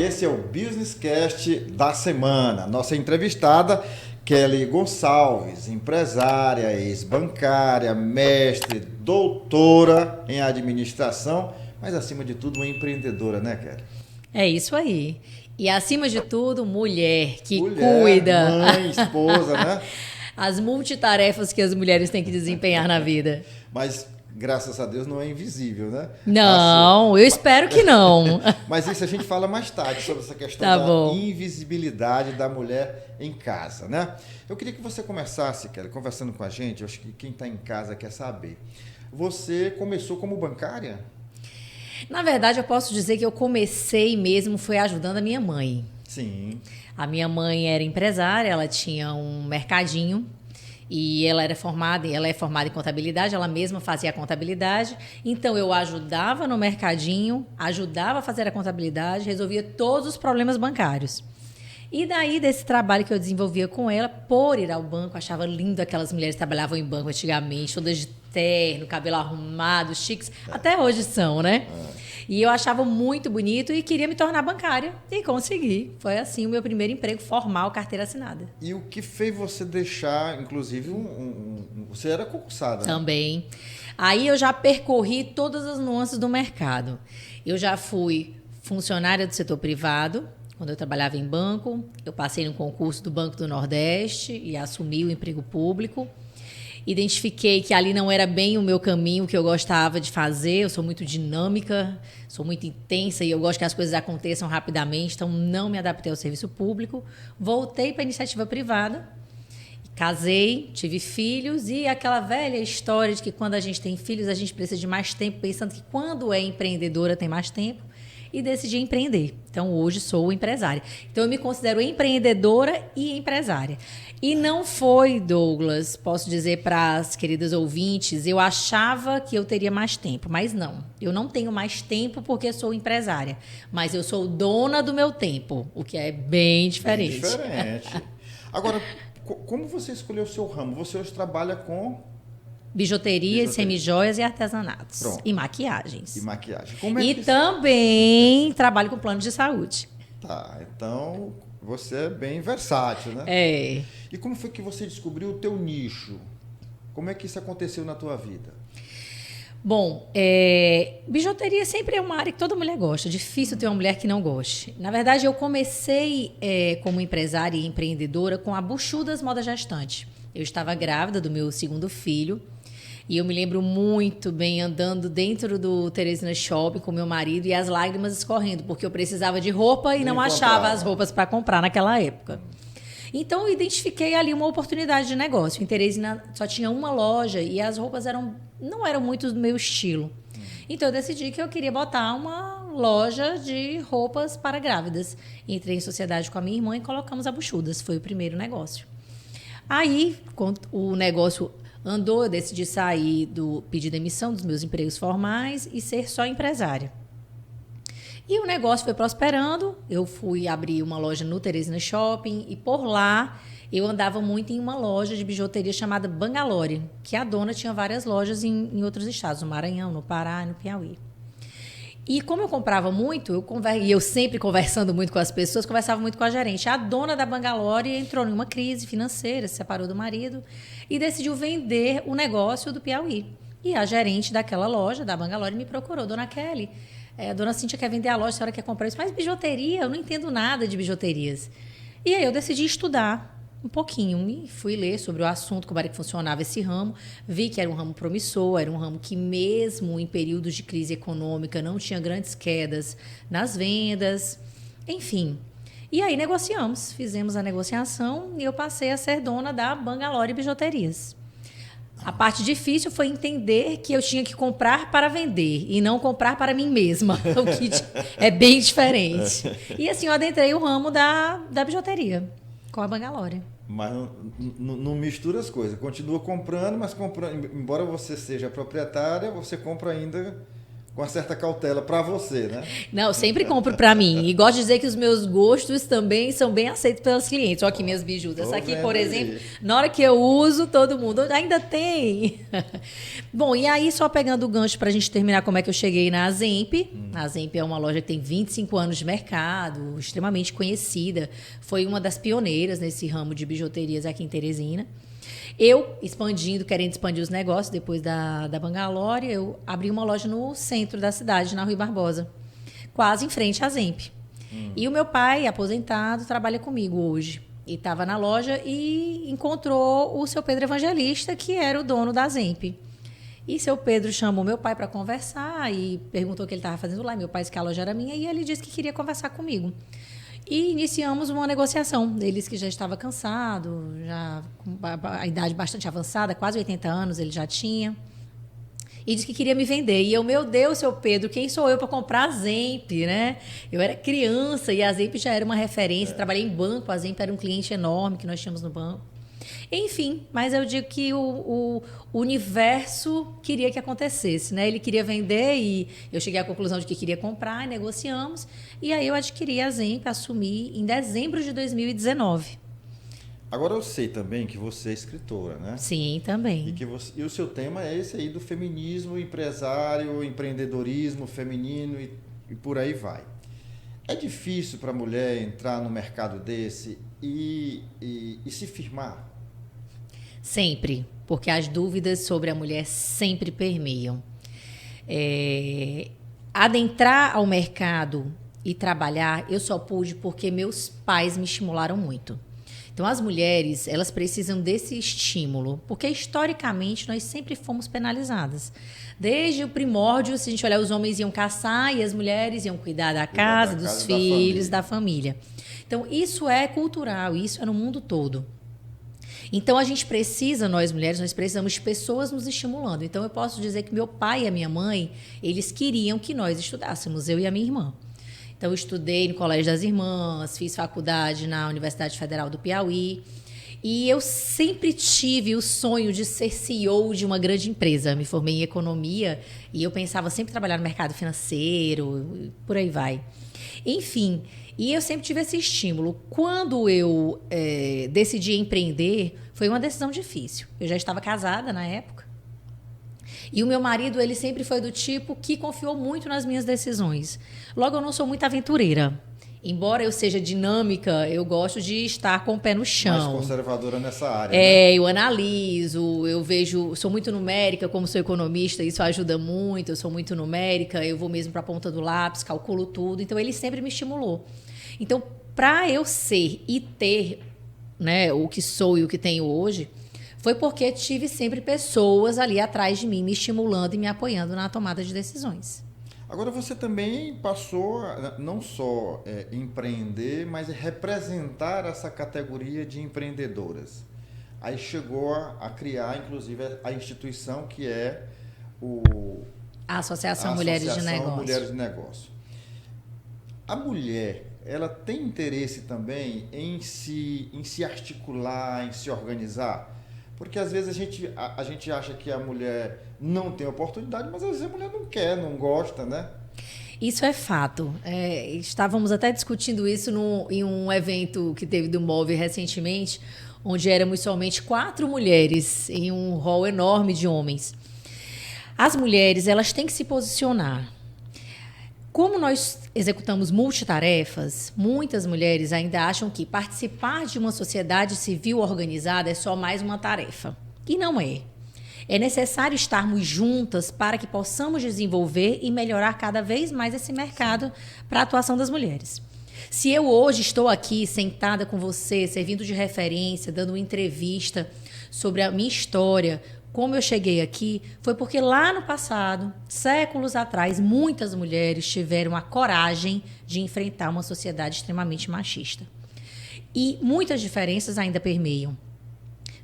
esse é o Business Cast da semana. Nossa entrevistada, Kelly Gonçalves, empresária, ex-bancária, mestre, doutora em administração, mas acima de tudo uma empreendedora, né, Kelly? É isso aí. E acima de tudo, mulher que cuida. Mãe, esposa, né? As multitarefas que as mulheres têm que desempenhar na vida. Mas, graças a Deus, não é invisível, né? Não, assim, eu espero que não. Mas isso a gente fala mais tarde, sobre essa questão da invisibilidade da mulher em casa, né? Eu queria que você começasse, Kelly, conversando com a gente. Eu acho que quem está em casa quer saber. Você começou como bancária? Na verdade, eu posso dizer que eu comecei mesmo foi ajudando a minha mãe. Sim. A minha mãe era empresária, ela tinha um mercadinho e ela é formada em contabilidade, ela mesma fazia a contabilidade. Então eu ajudava no mercadinho, ajudava a fazer a contabilidade, resolvia todos os problemas bancários. E daí, desse trabalho que eu desenvolvia com ela, por ir ao banco, achava lindo aquelas mulheres que trabalhavam em banco antigamente, todas de terno, cabelo arrumado, chiques, até hoje são, né? E eu achava muito bonito e queria me tornar bancária. E consegui. Foi assim o meu primeiro emprego formal, carteira assinada. E o que fez você deixar, inclusive, você era concursada, né? Também. Aí eu já percorri todas as nuances do mercado. Eu já fui funcionária do setor privado. Quando eu trabalhava em banco, eu passei no concurso do Banco do Nordeste e assumi o emprego público. Identifiquei que ali não era bem o meu caminho que eu gostava de fazer. Eu sou muito dinâmica, sou muito intensa e eu gosto que as coisas aconteçam rapidamente, então não me adaptei ao serviço público. Voltei para a iniciativa privada, casei, tive filhos e aquela velha história de que quando a gente tem filhos a gente precisa de mais tempo, pensando que quando é empreendedora tem mais tempo. E decidi empreender. Então, hoje sou empresária. Então, eu me considero empreendedora e empresária. E não foi, Douglas, posso dizer para as queridas ouvintes, eu achava que eu teria mais tempo, mas não. Eu não tenho mais tempo porque sou empresária. Mas eu sou dona do meu tempo, o que é bem diferente. Bem diferente. Agora, como você escolheu o seu ramo? Você hoje trabalha com... Bijuterias, semijoias e artesanatos. Pronto. E maquiagens. E maquiagem. Como é que também trabalho com plano de saúde. Tá, então você é bem versátil, né? É. E como foi que você descobriu o teu nicho? Como é que isso aconteceu na tua vida? Bom, bijuteria sempre é uma área que toda mulher gosta. Difícil ter uma mulher que não goste. Na verdade, eu comecei como empresária e empreendedora com a Buchudas Moda Gestante. Eu estava grávida do meu segundo filho. E eu me lembro muito bem andando dentro do Teresina Shopping com meu marido e as lágrimas escorrendo, porque eu precisava de roupa e não achava as roupas para comprar naquela época. Então, eu identifiquei ali uma oportunidade de negócio. Em Teresina só tinha uma loja e as roupas não eram muito do meu estilo. Então, eu decidi que eu queria botar uma loja de roupas para grávidas. Entrei em sociedade com a minha irmã e colocamos a Buchudas. Foi o primeiro negócio. Aí, quando o negócio andou, eu decidi pedir demissão dos meus empregos formais e ser só empresária. E o negócio foi prosperando, eu fui abrir uma loja no Teresina Shopping e por lá eu andava muito em uma loja de bijuteria chamada Bangalore, que a dona tinha várias lojas em outros estados, no Maranhão, no Pará e no Piauí. E como eu comprava muito, e eu sempre conversando muito com as pessoas, conversava muito com a gerente. A dona da Bangalore entrou numa crise financeira, se separou do marido e decidiu vender o negócio do Piauí. E a gerente daquela loja, da Bangalore, me procurou. Dona Kelly, a dona Cíntia quer vender a loja, a senhora quer comprar isso. Mas bijuteria, eu não entendo nada de bijuterias. E aí eu decidi estudar um pouquinho e fui ler sobre o assunto, como era que funcionava esse ramo. Vi que era um ramo promissor, era um ramo que mesmo em períodos de crise econômica não tinha grandes quedas nas vendas, enfim. E aí negociamos, fizemos a negociação e eu passei a ser dona da Bangalore Bijuterias. A parte difícil foi entender que eu tinha que comprar para vender e não comprar para mim mesma, o que é bem diferente. E assim eu adentrei o ramo da bijuteria com a Bangalore. Mas não mistura as coisas. Continua comprando, mas comprando, embora você seja proprietária, você compra ainda com uma certa cautela para você, né? Não, eu sempre compro para mim. E gosto de dizer que os meus gostos também são bem aceitos pelos clientes. Olha aqui minhas bijus. Essa aqui, por exemplo, na hora que eu uso, todo mundo ainda tem. Bom, e aí, só pegando o gancho para a gente terminar como é que eu cheguei na Azemp. A Azemp é uma loja que tem 25 anos de mercado, extremamente conhecida. Foi uma das pioneiras nesse ramo de bijuterias aqui em Teresina. Eu, querendo expandir os negócios, depois da Bangalore, eu abri uma loja no centro da cidade, na Rui Barbosa, quase em frente à Zemp. E o meu pai, aposentado, trabalha comigo hoje. E estava na loja e encontrou o seu Pedro Evangelista, que era o dono da Zemp. E seu Pedro chamou meu pai para conversar e perguntou o que ele estava fazendo lá. Meu pai disse que a loja era minha e ele disse que queria conversar comigo. E iniciamos uma negociação. Eles que já estava cansado, já com a idade bastante avançada, quase 80 anos ele já tinha. E disse que queria me vender. E eu, meu Deus, seu Pedro, quem sou eu para comprar a Zemp, né? Eu era criança e a Zemp já era uma referência. Trabalhei em banco, a Zemp era um cliente enorme que nós tínhamos no banco. Enfim, mas eu digo que o universo queria que acontecesse, né? Ele queria vender e eu cheguei à conclusão de que queria comprar, negociamos. E aí eu adquiri a Zemp, assumi em dezembro de 2019. Agora eu sei também que você é escritora, né? Sim, também. E o seu tema é esse aí do feminismo empresário, empreendedorismo feminino e por aí vai. É difícil para a mulher entrar no mercado desse e se firmar? Sempre, porque as dúvidas sobre a mulher sempre permeiam. Adentrar ao mercado e trabalhar, eu só pude porque meus pais me estimularam muito. Então, as mulheres, elas precisam desse estímulo, porque historicamente nós sempre fomos penalizadas. Desde o primórdio, se a gente olhar, os homens iam caçar e as mulheres iam cuidar da casa, dos filhos, da família. Então, isso é cultural, isso é no mundo todo. Então, a gente precisa, nós mulheres, nós precisamos de pessoas nos estimulando. Então, eu posso dizer que meu pai e a minha mãe, eles queriam que nós estudássemos, eu e a minha irmã. Então, eu estudei no Colégio das Irmãs, fiz faculdade na Universidade Federal do Piauí. E eu sempre tive o sonho de ser CEO de uma grande empresa. Me formei em economia e eu pensava sempre trabalhar no mercado financeiro, por aí vai. Enfim, e eu sempre tive esse estímulo. Quando eu decidi empreender, foi uma decisão difícil. Eu já estava casada na época. E o meu marido, ele sempre foi do tipo que confiou muito nas minhas decisões. Logo, eu não sou muito aventureira. Embora eu seja dinâmica, eu gosto de estar com o pé no chão. Mais conservadora nessa área, né? Eu analiso, eu vejo, sou muito numérica, como sou economista, isso ajuda muito, eu sou muito numérica, eu vou mesmo para a ponta do lápis, calculo tudo. Então, ele sempre me estimulou. Então, para eu ser e ter, né, o que sou e o que tenho hoje, foi porque tive sempre pessoas ali atrás de mim, me estimulando e me apoiando na tomada de decisões. Agora, você também passou a não só empreender, mas representar essa categoria de empreendedoras. Aí chegou a criar, inclusive, a instituição que é a Associação Mulheres de Negócio. Mulheres de Negócio. A mulher, ela tem interesse também em se articular, em se organizar? Porque às vezes a gente acha que a mulher não tem oportunidade, mas às vezes a mulher não quer, não gosta, né? Isso é fato. Estávamos até discutindo isso em um evento que teve do MOVE recentemente, onde éramos somente 4 mulheres em um hall enorme de homens. As mulheres, elas têm que se posicionar. Como nós executamos multitarefas, muitas mulheres ainda acham que participar de uma sociedade civil organizada é só mais uma tarefa. E não é. É necessário estarmos juntas para que possamos desenvolver e melhorar cada vez mais esse mercado para a atuação das mulheres. Se eu hoje estou aqui sentada com você, servindo de referência, dando uma entrevista sobre a minha história, como eu cheguei aqui, foi porque lá no passado, séculos atrás, muitas mulheres tiveram a coragem de enfrentar uma sociedade extremamente machista. E muitas diferenças ainda permeiam.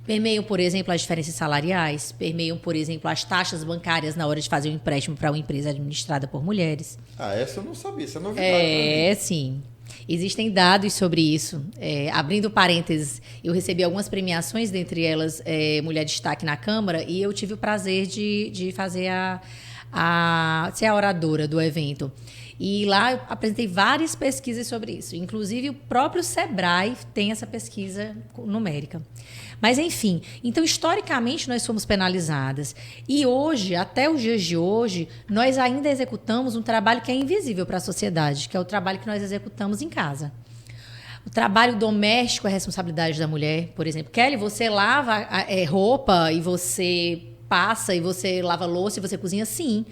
Permeiam, por exemplo, as diferenças salariais, permeiam, por exemplo, as taxas bancárias na hora de fazer um empréstimo para uma empresa administrada por mulheres. Essa eu não sabia, essa é novidade. Sim. Existem dados sobre isso. Abrindo parênteses, eu recebi algumas premiações, dentre elas Mulher Destaque na Câmara, e eu tive o prazer de fazer a ser a oradora do evento. E lá eu apresentei várias pesquisas sobre isso. Inclusive, o próprio Sebrae tem essa pesquisa numérica. Mas, enfim, então, historicamente, nós fomos penalizadas. E hoje, até os dias de hoje, nós ainda executamos um trabalho que é invisível para a sociedade, que é o trabalho que nós executamos em casa. O trabalho doméstico é responsabilidade da mulher. Por exemplo, Kelly, você lava roupa e você passa e você lava louça e você cozinha? Sim.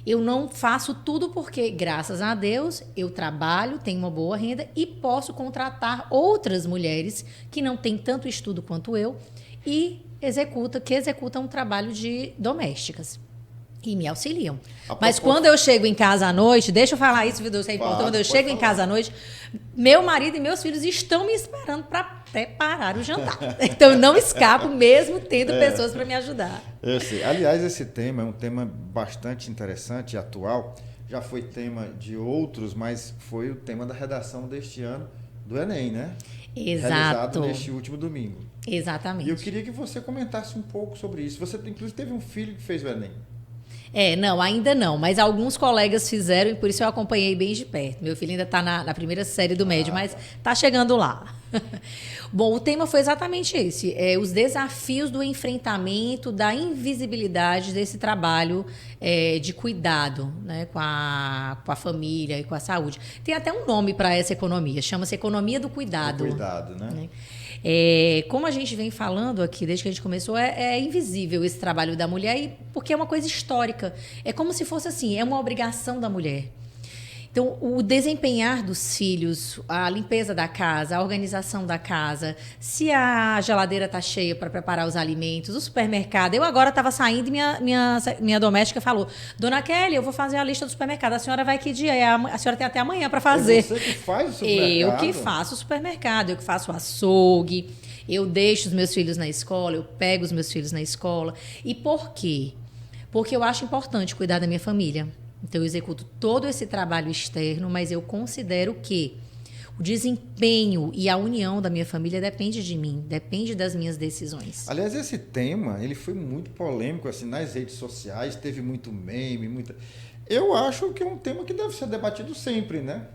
Eu não faço tudo porque, graças a Deus, eu trabalho, tenho uma boa renda e posso contratar outras mulheres que não têm tanto estudo quanto eu e executam um trabalho de domésticas. E me auxiliam. Mas quando eu chego em casa à noite, deixa eu falar isso, Vitor, isso é importante. Quando eu chego em casa à noite, meu marido e meus filhos estão me esperando para preparar o jantar. Então eu não escapo, mesmo tendo pessoas para me ajudar. Aliás, esse tema é um tema bastante interessante e atual. Já foi tema de outros, mas foi o tema da redação deste ano do Enem, né? Exato. Realizado neste último domingo. Exatamente. E eu queria que você comentasse um pouco sobre isso. Você, inclusive, teve um filho que fez o Enem. Não, ainda não, mas alguns colegas fizeram e por isso eu acompanhei bem de perto. Meu filho ainda está na primeira série do médio, mas está chegando lá. Bom, o tema foi exatamente esse, os desafios do enfrentamento, da invisibilidade desse trabalho de cuidado, né, com a família e com a saúde. Tem até um nome para essa economia, chama-se economia do cuidado. Do cuidado, né? Como a gente vem falando aqui, desde que a gente começou, é invisível esse trabalho da mulher, porque é uma coisa histórica. É como se fosse assim, é uma obrigação da mulher. Então, o desempenhar dos filhos, a limpeza da casa, a organização da casa, se a geladeira está cheia para preparar os alimentos, o supermercado. Eu agora estava saindo e minha doméstica falou: Dona Kelly, eu vou fazer a lista do supermercado. A senhora vai que dia? A senhora tem até amanhã para fazer. É você que faz o supermercado? Eu que faço o supermercado, eu que faço o açougue, eu deixo os meus filhos na escola, eu pego os meus filhos na escola. E por quê? Porque eu acho importante cuidar da minha família. Então, eu executo todo esse trabalho externo, mas eu considero que o desempenho e a união da minha família depende de mim, depende das minhas decisões. Aliás, esse tema, ele foi muito polêmico assim, nas redes sociais, teve muito meme, muita... Eu acho que é um tema que deve ser debatido sempre, né?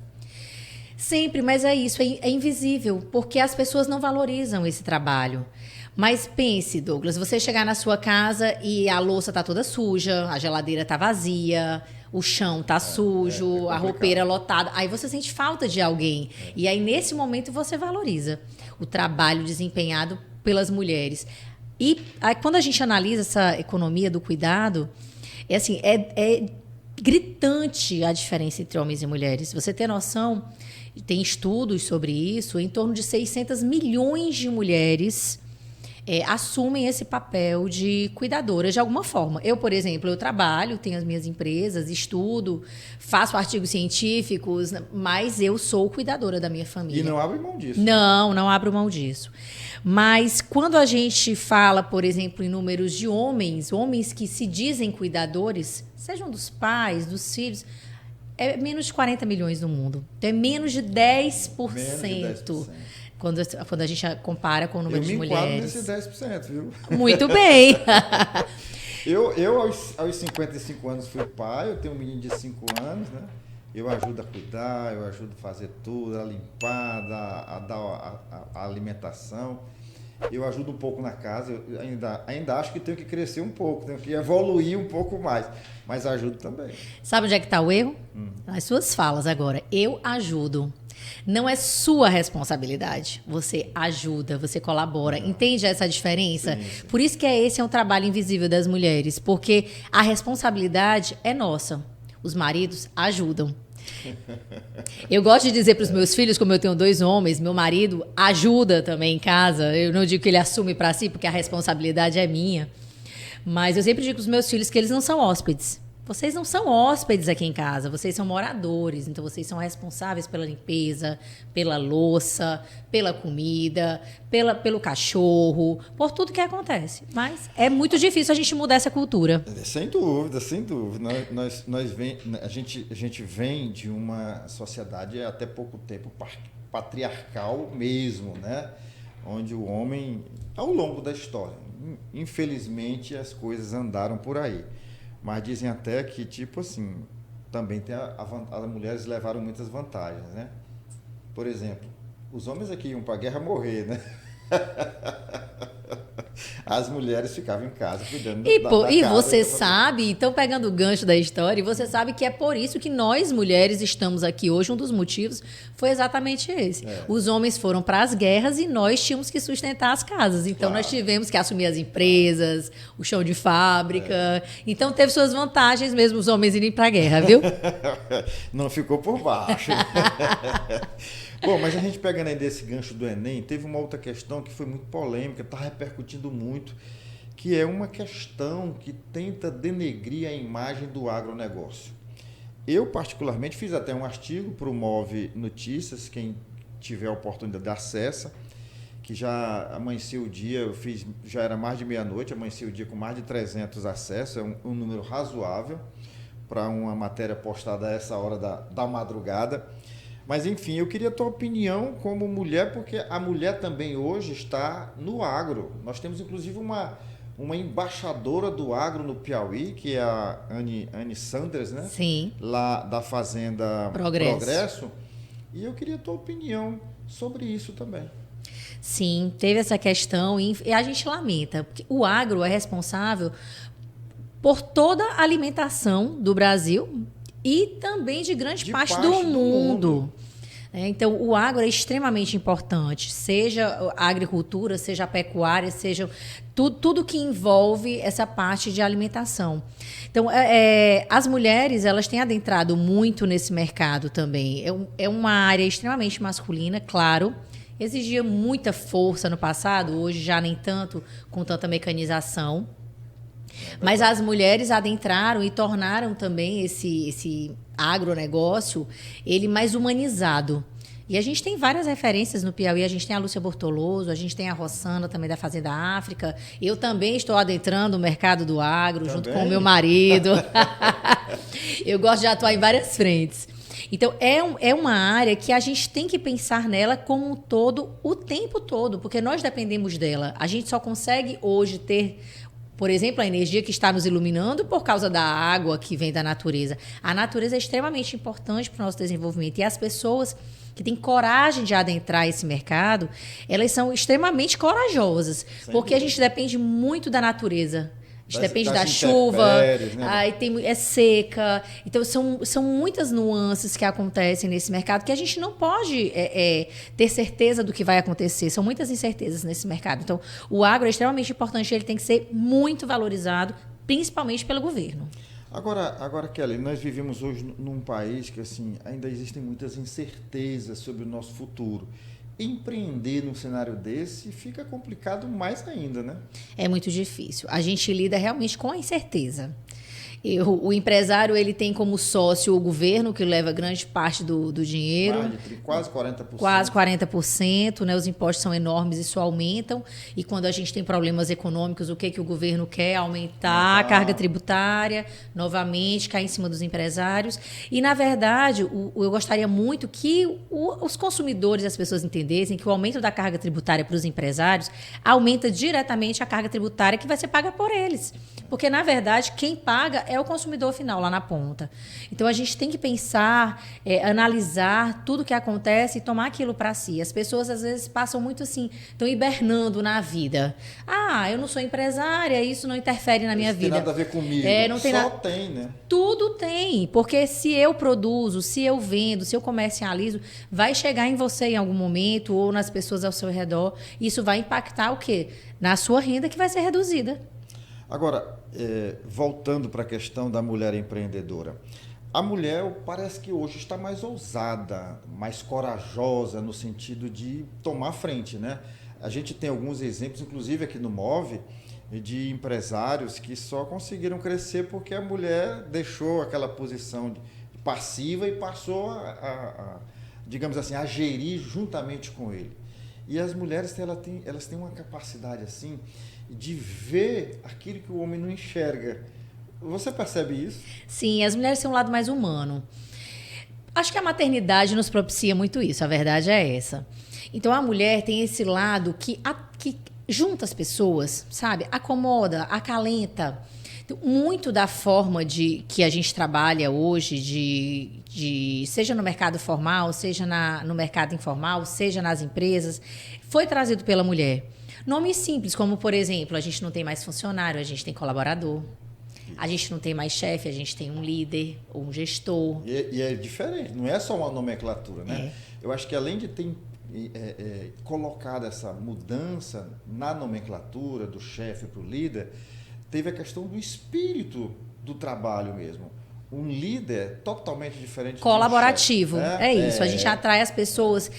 Sempre, mas é isso, é invisível, porque as pessoas não valorizam esse trabalho. Mas pense, Douglas, você chegar na sua casa e a louça está toda suja, a geladeira está vazia, o chão está sujo, a roupeira lotada. Aí você sente falta de alguém. E aí, nesse momento, você valoriza o trabalho desempenhado pelas mulheres. E aí, quando a gente analisa essa economia do cuidado, é gritante a diferença entre homens e mulheres. Você tem noção, tem estudos sobre isso, em torno de 600 milhões de mulheres assumem esse papel de cuidadoras de alguma forma. Eu, por exemplo, eu trabalho, tenho as minhas empresas, estudo, faço artigos científicos, mas eu sou cuidadora da minha família. E não abre mão disso. Não abro mão disso. Mas quando a gente fala, por exemplo, em números de homens que se dizem cuidadores, sejam dos pais, dos filhos, é menos de 40 milhões no mundo. Então, é menos de 10%. Menos de 10%. Quando a gente compara com o número de mulheres. Eu me enquadro nesse 10%, viu? Muito bem. eu aos 55 anos, fui pai, eu tenho um menino de 5 anos, né? Eu ajudo a cuidar, eu ajudo a fazer tudo, a limpar, a dar a alimentação. Eu ajudo um pouco na casa, eu ainda acho que tenho que crescer um pouco, tenho que evoluir um pouco mais, mas ajudo também. Sabe onde é que está o erro? Nas suas falas agora. Eu ajudo. Não é sua responsabilidade. Você ajuda, você colabora. Entende essa diferença? Sim. Por isso que esse é um trabalho invisível das mulheres, porque a responsabilidade é nossa. Os maridos ajudam. Eu gosto de dizer para os meus filhos, como eu tenho 2 homens, meu marido ajuda também em casa. Eu não digo que ele assume para si, porque a responsabilidade é minha. Mas eu sempre digo para os meus filhos que eles não são hóspedes. Vocês não são hóspedes aqui em casa, vocês são moradores, então vocês são responsáveis pela limpeza, pela louça, pela comida, pelo cachorro, por tudo que acontece. Mas é muito difícil a gente mudar essa cultura. Sem dúvida, sem dúvida. A gente vem de uma sociedade até pouco tempo patriarcal mesmo, né? Onde o homem, ao longo da história, infelizmente as coisas andaram por aí. Mas dizem até que, tipo assim, também tem as mulheres levaram muitas vantagens, né? Por exemplo, os homens aqui iam para a guerra morrer, né? As mulheres ficavam em casa cuidando da E casa. você sabe, então pegando o gancho da história, você sabe que é por isso que nós mulheres estamos aqui hoje. Um dos motivos foi exatamente esse. Os homens foram para as guerras e nós tínhamos que sustentar as casas. Então nós tivemos que assumir as empresas, o chão de fábrica. Então teve suas vantagens mesmo os homens irem para a guerra, viu? Não ficou por baixo. Bom, mas a gente pegando aí desse gancho do Enem, teve uma outra questão que foi muito polêmica, está repercutindo muito, que é uma questão que tenta denegrir a imagem do agronegócio. Eu, particularmente, fiz até um artigo para o Move Notícias, quem tiver a oportunidade de acesso, que já amanheceu o dia, eu fiz, já era mais de meia-noite, amanheceu o dia com mais de 300 acessos, é um número razoável para uma matéria postada a essa hora da madrugada. Mas, enfim, eu queria a tua opinião como mulher, porque a mulher também hoje está no agro. Nós temos, inclusive, uma embaixadora do agro no Piauí, que é a Anne Sanders, né? Sim. Lá da Fazenda Progresso. E eu queria a tua opinião sobre isso também. Sim, teve essa questão e a gente lamenta, porque o agro é responsável por toda a alimentação do Brasil e também de grande parte do mundo. Então, o agro é extremamente importante, seja a agricultura, seja a pecuária, seja tudo que envolve essa parte de alimentação. Então, as mulheres elas têm adentrado muito nesse mercado também. É uma área extremamente masculina, claro. Exigia muita força no passado, hoje já nem tanto, com tanta mecanização. Mas as mulheres adentraram e tornaram também esse agronegócio ele mais humanizado. E a gente tem várias referências no Piauí. A gente tem a Lúcia Bortoloso, a gente tem a Rossana também da Fazenda África. Eu também estou adentrando o mercado do agro, junto com o meu marido. Eu gosto de atuar em várias frentes. Então, é uma área que a gente tem que pensar nela como um todo, o tempo todo, porque nós dependemos dela. A gente só consegue hoje ter, por exemplo, a energia que está nos iluminando por causa da água que vem da natureza. A natureza é extremamente importante para o nosso desenvolvimento. E as pessoas que têm coragem de adentrar esse mercado, elas são extremamente corajosas, porque a gente depende muito da natureza. A gente depende da chuva, né? aí é seca. Então, são muitas nuances que acontecem nesse mercado que a gente não pode ter certeza do que vai acontecer. São muitas incertezas nesse mercado. Então, o agro é extremamente importante, ele tem que ser muito valorizado, principalmente pelo governo. Agora, Kelly, nós vivemos hoje num país que assim, ainda existem muitas incertezas sobre o nosso futuro. Empreender num cenário desse fica complicado mais ainda, né? É muito difícil. A gente lida realmente com a incerteza. O empresário ele tem como sócio o governo, que leva grande parte do dinheiro. Quase 40%. Quase 40%, né? Os impostos são enormes, isso aumentam. E quando a gente tem problemas econômicos, o que o governo quer? Aumentar a carga tributária, novamente, cair em cima dos empresários. E, na verdade, eu gostaria muito que os consumidores e as pessoas entendessem que o aumento da carga tributária para os empresários aumenta diretamente a carga tributária que vai ser paga por eles. Porque, na verdade, quem paga é o consumidor final lá na ponta. Então, a gente tem que pensar, analisar tudo o que acontece e tomar aquilo para si. As pessoas, às vezes, passam muito assim, estão hibernando na vida. Ah, eu não sou empresária, isso não interfere na minha vida. Não tem nada a ver comigo. Não tem Só tem, né? Tudo tem, porque se eu produzo, se eu vendo, se eu comercializo, vai chegar em você em algum momento ou nas pessoas ao seu redor. Isso vai impactar o quê? Na sua renda, que vai ser reduzida. Agora, voltando para a questão da mulher empreendedora. A mulher parece que hoje está mais ousada, mais corajosa no sentido de tomar frente, né? A gente tem alguns exemplos, inclusive aqui no Move, de empresários que só conseguiram crescer porque a mulher deixou aquela posição passiva e passou digamos assim, a gerir juntamente com ele. E as mulheres elas têm uma capacidade assim de ver aquilo que o homem não enxerga. Você percebe isso? Sim, as mulheres têm um lado mais humano. Acho que a maternidade nos propicia muito isso, a verdade é essa. Então, a mulher tem esse lado que junta as pessoas, sabe? Acomoda, acalenta. Então, muito da forma de que a gente trabalha hoje, seja no mercado formal, seja no mercado informal, seja nas empresas, foi trazido pela mulher. Nomes simples, como, por exemplo, a gente não tem mais funcionário, a gente tem colaborador. A gente não tem mais chefe, a gente tem um líder ou um gestor. E é diferente, não é só uma nomenclatura, né? Eu acho que além de ter colocado essa mudança na nomenclatura do chefe para o líder, teve a questão do espírito do trabalho mesmo. Um líder totalmente diferente colaborativo. Do chefe, né? É isso, a gente atrai as pessoas.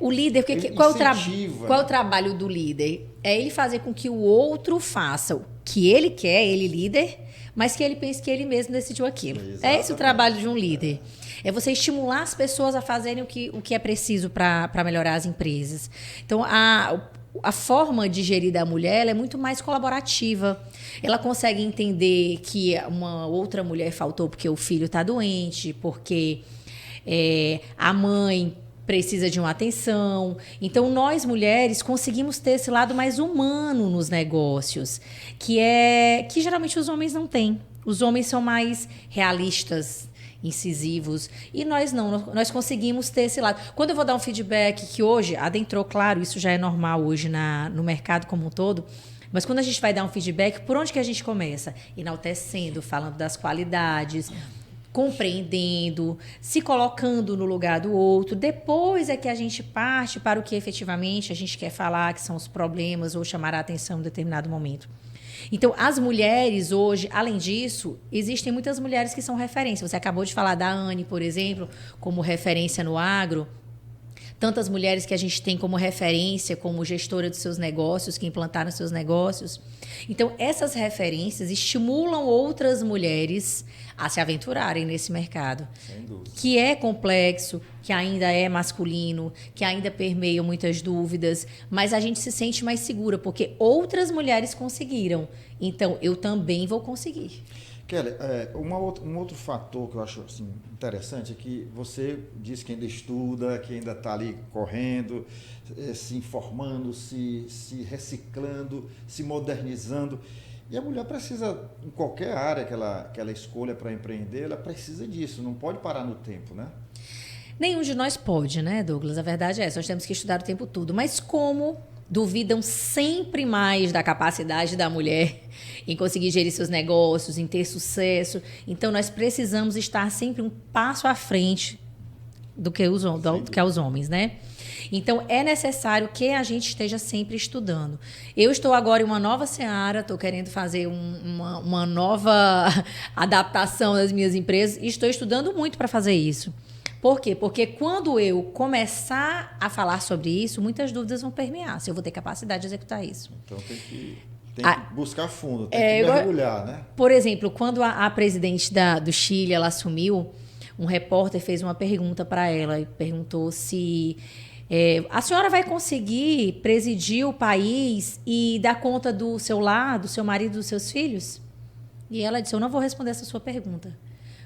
O líder, qual é o trabalho do líder? É ele fazer com que o outro faça o que ele quer, ele líder, mas que ele pense que ele mesmo decidiu aquilo. Exatamente. É esse o trabalho de um líder. É você estimular as pessoas a fazerem o que é preciso para melhorar as empresas. Então, a forma de gerir da mulher ela é muito mais colaborativa. Ela consegue entender que uma outra mulher faltou porque o filho está doente, porque a mãe precisa de uma atenção. Então, nós, mulheres, conseguimos ter esse lado mais humano nos negócios, que geralmente os homens não têm. Os homens são mais realistas, incisivos, e nós não, nós conseguimos ter esse lado. Quando eu vou dar um feedback, que hoje adentrou, claro, isso já é normal hoje no mercado como um todo, mas quando a gente vai dar um feedback, por onde que a gente começa? Enaltecendo, falando das qualidades, compreendendo, se colocando no lugar do outro. Depois é que a gente parte para o que efetivamente a gente quer falar, que são os problemas, ou chamar a atenção em determinado momento. Então, as mulheres hoje, além disso, existem muitas mulheres que são referência. Você acabou de falar da Anne, por exemplo, como referência no agro. Tantas mulheres que a gente tem como referência, como gestora dos seus negócios, que implantaram seus negócios. Então, essas referências estimulam outras mulheres a se aventurarem nesse mercado. Sem dúvida. Que é complexo, que ainda é masculino, que ainda permeia muitas dúvidas, mas a gente se sente mais segura, porque outras mulheres conseguiram. Então, eu também vou conseguir. Kelly, um outro fator que eu acho assim, interessante é que você diz que ainda estuda, que ainda está ali correndo, se informando, se reciclando, se modernizando. E a mulher precisa, em qualquer área que ela escolha para empreender, ela precisa disso, não pode parar no tempo, né? Nenhum de nós pode, né, Douglas? A verdade é essa, nós temos que estudar o tempo todo. Mas como duvidam sempre mais da capacidade da mulher em conseguir gerir seus negócios, em ter sucesso. Então, nós precisamos estar sempre um passo à frente do que os homens, né? Então, é necessário que a gente esteja sempre estudando. Eu estou agora em uma nova seara, estou querendo fazer uma nova adaptação das minhas empresas e estou estudando muito para fazer isso. Por quê? Porque quando eu começar a falar sobre isso, muitas dúvidas vão permear, se eu vou ter capacidade de executar isso. Então tem que buscar fundo, tem que mergulhar, né? Por exemplo, quando a presidente do Chile ela assumiu, um repórter fez uma pergunta para ela e perguntou se a senhora vai conseguir presidir o país e dar conta do seu lar, do seu marido, dos seus filhos? E ela disse, eu não vou responder essa sua pergunta,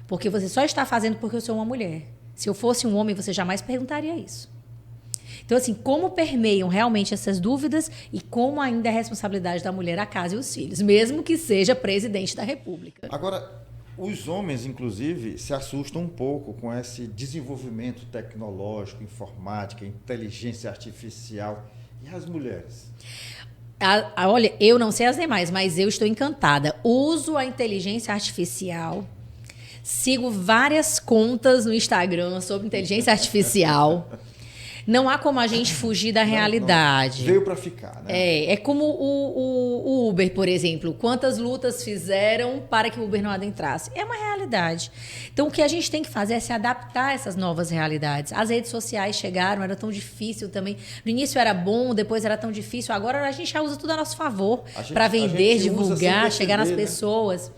porque você só está fazendo porque eu sou uma mulher. Se eu fosse um homem, você jamais perguntaria isso. Então, assim, como permeiam realmente essas dúvidas e como ainda é a responsabilidade da mulher a casa e os filhos, mesmo que seja presidente da República. Agora, os homens, inclusive, se assustam um pouco com esse desenvolvimento tecnológico, informática, inteligência artificial. E as mulheres? Olha, eu não sei as demais, mas eu estou encantada. Uso a inteligência artificial. Sigo várias contas no Instagram sobre inteligência artificial. Não há como a gente fugir da realidade. Não. Veio para ficar, né? É como o Uber, por exemplo. Quantas lutas fizeram para que o Uber não adentrasse? É uma realidade. Então, o que a gente tem que fazer é se adaptar a essas novas realidades. As redes sociais chegaram, era tão difícil também. No início era bom, depois era tão difícil. Agora a gente já usa tudo a nosso favor para vender, divulgar, chegar nas pessoas.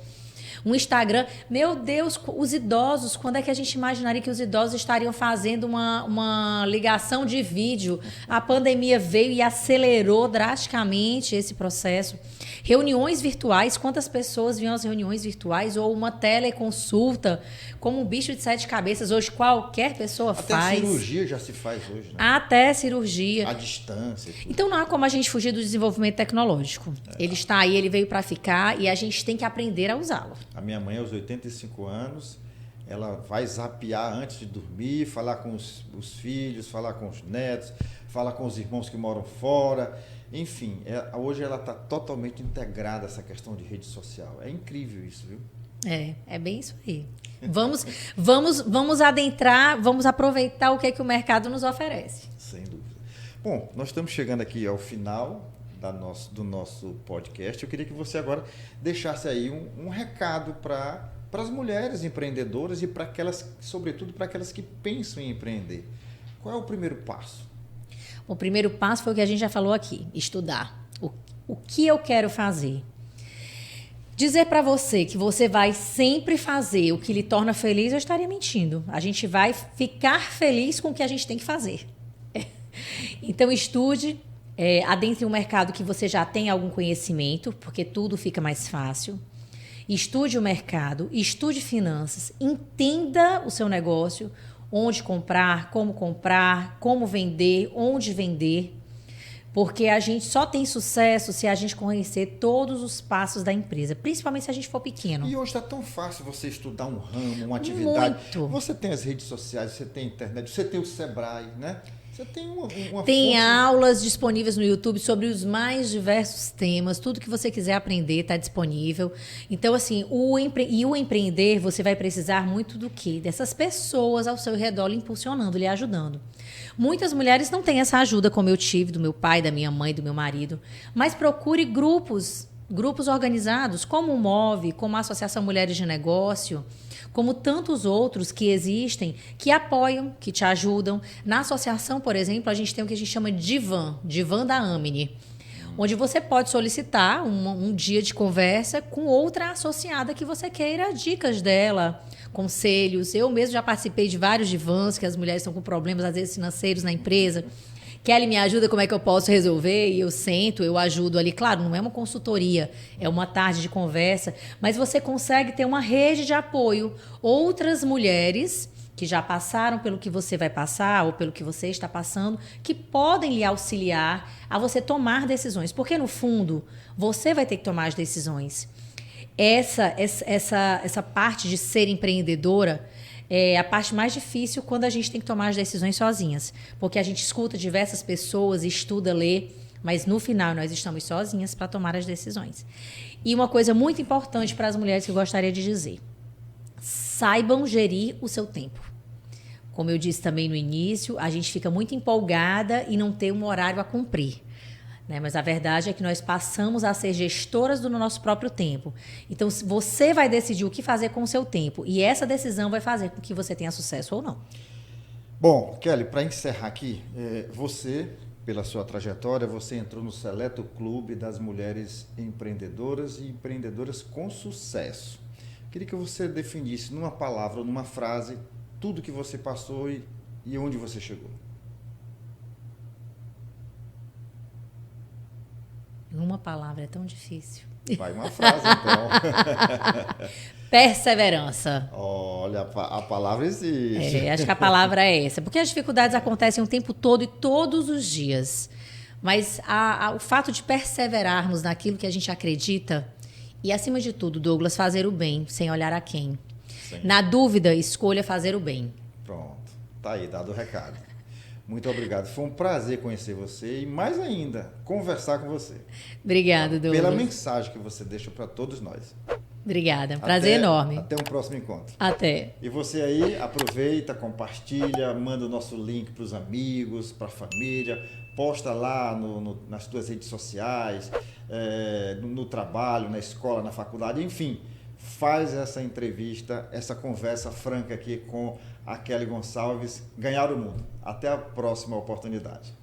Um Instagram. Meu Deus, os idosos, quando é que a gente imaginaria que os idosos estariam fazendo uma ligação de vídeo? A pandemia veio e acelerou drasticamente esse processo. Reuniões virtuais, quantas pessoas vinham às reuniões virtuais ou uma teleconsulta, como um bicho de 7 cabeças, hoje qualquer pessoa faz. Até cirurgia já se faz hoje, né? Até cirurgia. À distância. E tudo. Então não há como a gente fugir do desenvolvimento tecnológico. Ele está aí, ele veio para ficar e a gente tem que aprender a usá-lo. A minha mãe, aos 85 anos, ela vai zapear antes de dormir, falar com os filhos, falar com os netos, falar com os irmãos que moram fora. Enfim, hoje ela está totalmente integrada a essa questão de rede social. É incrível isso, viu? É bem isso aí. Vamos adentrar, vamos aproveitar o que o mercado nos oferece. Sem dúvida. Bom, nós estamos chegando aqui ao final do nosso podcast. Eu queria que você agora deixasse aí um recado para as mulheres empreendedoras e para aquelas, sobretudo para aquelas que pensam em empreender. Qual é o primeiro passo? O primeiro passo foi o que a gente já falou aqui, estudar. O que eu quero fazer? Dizer para você que você vai sempre fazer o que lhe torna feliz, eu estaria mentindo. A gente vai ficar feliz com o que a gente tem que fazer. Então, estude, adentre um mercado que você já tem algum conhecimento, porque tudo fica mais fácil. Estude o mercado, estude finanças, entenda o seu negócio, onde comprar, como vender, onde vender. Porque a gente só tem sucesso se a gente conhecer todos os passos da empresa, principalmente se a gente for pequeno. E hoje está tão fácil você estudar um ramo, uma atividade. Muito. Você tem as redes sociais, você tem a internet, você tem o Sebrae, né? Você tem uma Tem fonte... aulas disponíveis no YouTube sobre os mais diversos temas, tudo que você quiser aprender está disponível. Então, assim, o empreender, você vai precisar muito do quê? Dessas pessoas ao seu redor lhe impulsionando, lhe ajudando. Muitas mulheres não têm essa ajuda como eu tive, do meu pai, da minha mãe, do meu marido, mas procure grupos organizados, como o MOVE, como a Associação Mulheres de Negócio, como tantos outros que existem, que apoiam, que te ajudam. Na associação, por exemplo, a gente tem o que a gente chama de Divã da Amine, onde você pode solicitar um dia de conversa com outra associada que você queira dicas dela, conselhos. Eu mesmo já participei de vários divãs, que as mulheres estão com problemas, às vezes, financeiros na empresa. Kelly, me ajuda, como é que eu posso resolver? E eu sento, eu ajudo ali. Claro, não é uma consultoria, é uma tarde de conversa, mas você consegue ter uma rede de apoio. Outras mulheres que já passaram pelo que você vai passar ou pelo que você está passando, que podem lhe auxiliar a você tomar decisões. Porque, no fundo, você vai ter que tomar as decisões. Essa parte de ser empreendedora é a parte mais difícil quando a gente tem que tomar as decisões sozinhas. Porque a gente escuta diversas pessoas, estuda, lê, mas no final nós estamos sozinhas para tomar as decisões. E uma coisa muito importante para as mulheres que eu gostaria de dizer: saibam gerir o seu tempo. Como eu disse também no início, a gente fica muito empolgada e não tem um horário a cumprir. Né? Mas a verdade é que nós passamos a ser gestoras do nosso próprio tempo. Então, você vai decidir o que fazer com o seu tempo. E essa decisão vai fazer com que você tenha sucesso ou não. Bom, Kelly, para encerrar aqui, você, pela sua trajetória, você entrou no seleto clube das mulheres empreendedoras e empreendedoras com sucesso. Queria que você definisse numa palavra ou numa frase tudo que você passou e onde você chegou. Uma palavra é tão difícil. Vai uma frase, então. Perseverança. Olha, a palavra existe. Acho que a palavra é essa. Porque as dificuldades acontecem o tempo todo e todos os dias. Mas o fato de perseverarmos naquilo que a gente acredita e, acima de tudo, Douglas, fazer o bem sem olhar a quem. Sim. Na dúvida, escolha fazer o bem. Pronto. Tá aí, dado o recado. Muito obrigado. Foi um prazer conhecer você e, mais ainda, conversar com você. Obrigada, Douglas. Pela mensagem que você deixa para todos nós. Obrigada. Prazer enorme. Até um próximo encontro. Até. E você aí, aproveita, compartilha, manda o nosso link para os amigos, para a família, posta lá nas tuas redes sociais, no trabalho, na escola, na faculdade, enfim. Faz essa entrevista, essa conversa franca aqui com a Kelly Gonçalves, ganhar o mundo. Até a próxima oportunidade.